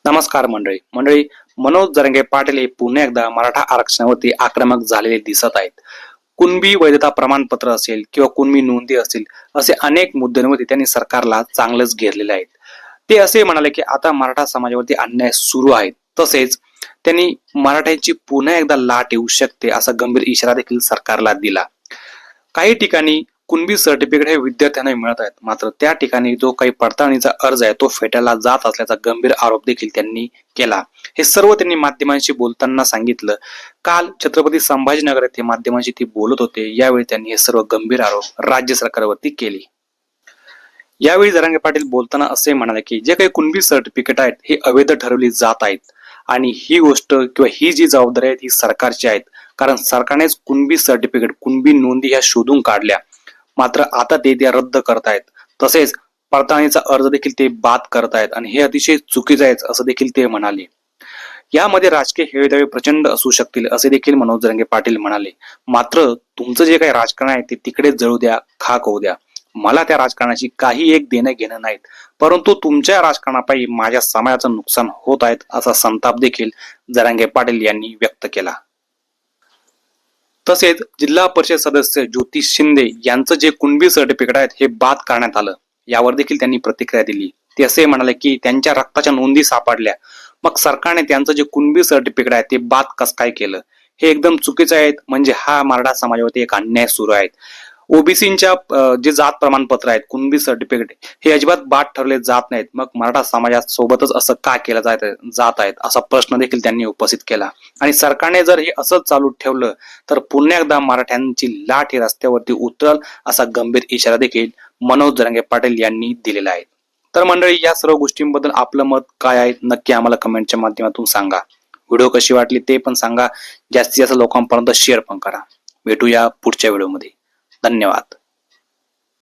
नमस्कार मंडळी मंडळी मनोज जरांगे पाटील हे पुन्हा एकदा मराठा आरक्षणावरती आक्रमक झालेले दिसत आहेत. कुणबी वैधता प्रमाणपत्र असेल किंवा कुणबी नोंदी असेल, असे अनेक मुद्द्यांवरती त्यांनी सरकारला चांगलंच घेरलेले आहेत. ते असे म्हणाले की आता मराठा समाजावरती अन्याय सुरू आहे. तसेच त्यांनी मराठ्यांची पुन्हा एकदा लाट येऊ शकते असा गंभीर इशारा देखील सरकारला दिला. काही ठिकाणी कुणबी सर्टिफिकेट हे विद्यार्थ्यांना मिळत आहेत, मात्र त्या ठिकाणी जो काही पडताळणीचा अर्ज आहे तो फेटाळला जात असल्याचा गंभीर आरोप देखील त्यांनी केला. हे सर्व त्यांनी माध्यमांशी बोलताना सांगितलं. काल छत्रपती संभाजीनगर येथे माध्यमांशी ते बोलत होते. यावेळी त्यांनी हे सर्व गंभीर आरोप राज्य सरकारवरती केले. यावेळी जरांगे पाटील बोलताना असे म्हणाले की जे काही कुणबी सर्टिफिकेट आहेत हे अवैध ठरवली जात आहेत आणि ही गोष्ट किंवा ही जी जबाबदारी आहे ही सरकारची आहेत. कारण सरकारनेच कुणबी सर्टिफिकेट कुणबी नोंदी ह्या शोधून काढल्या, मात्र आता ते त्या रद्द करतायत. तसेच पडताळणीचा अर्ज देखील ते बाद करतायत आणि हे अतिशय चुकीचं आहे असं देखील ते म्हणाले. यामध्ये राजकीय हेळेदावे प्रचंड असू शकतील असे देखील मनोज जरांगे पाटील म्हणाले. मात्र तुमचं जे काही राजकारण आहे ते तिकडे जळू द्या, खाक होऊ द्या. मला त्या राजकारणाशी काही एक देणं घेणं नाहीत, परंतु तुमच्या राजकारणापायी माझ्या समाजाचं नुकसान होत आहे असा संताप देखील जरांगे पाटील यांनी व्यक्त केला. तसेच जिल्हा परिषद सदस्य ज्योती शिंदे यांचं जे कुणबी सर्टिफिकेट आहेत हे बाद करण्यात आलं, यावर देखील त्यांनी प्रतिक्रिया दिली. ते असे म्हणाले की त्यांच्या रक्ताच्या नोंदी सापडल्या, मग सरकारने त्यांचं जे कुणबी सर्टिफिकेट आहे ते बाद कसं काय केलं, हे एकदम चुकीचं आहे. म्हणजे हा मराठा समाजावरती एक अन्याय सुरू आहे. ओबीसीच्या जे जात प्रमाणपत्र आहेत कुणबी सर्टिफिकेट हे अजिबात बाद ठरले जात नाहीत, मग मराठा समाजात सोबतच असं का केलं जात आहेत असा प्रश्न देखील त्यांनी उपस्थित केला. आणि सरकारने जर हे असंच चालू ठेवलं तर पुन्हा एकदा मराठ्यांची लाट ही रस्त्यावरती उतरल असा गंभीर इशारा देखील मनोज जरांगे पाटील यांनी दिलेला आहे. तर मंडळी, या सर्व गोष्टींबद्दल आपलं मत काय आहे नक्की आम्हाला कमेंटच्या माध्यमातून सांगा. व्हिडिओ कशी वाटली ते पण सांगा. जास्तीत जास्त लोकांपर्यंत शेअर पण करा. भेटूया पुढच्या व्हिडिओमध्ये. धन्यवाद.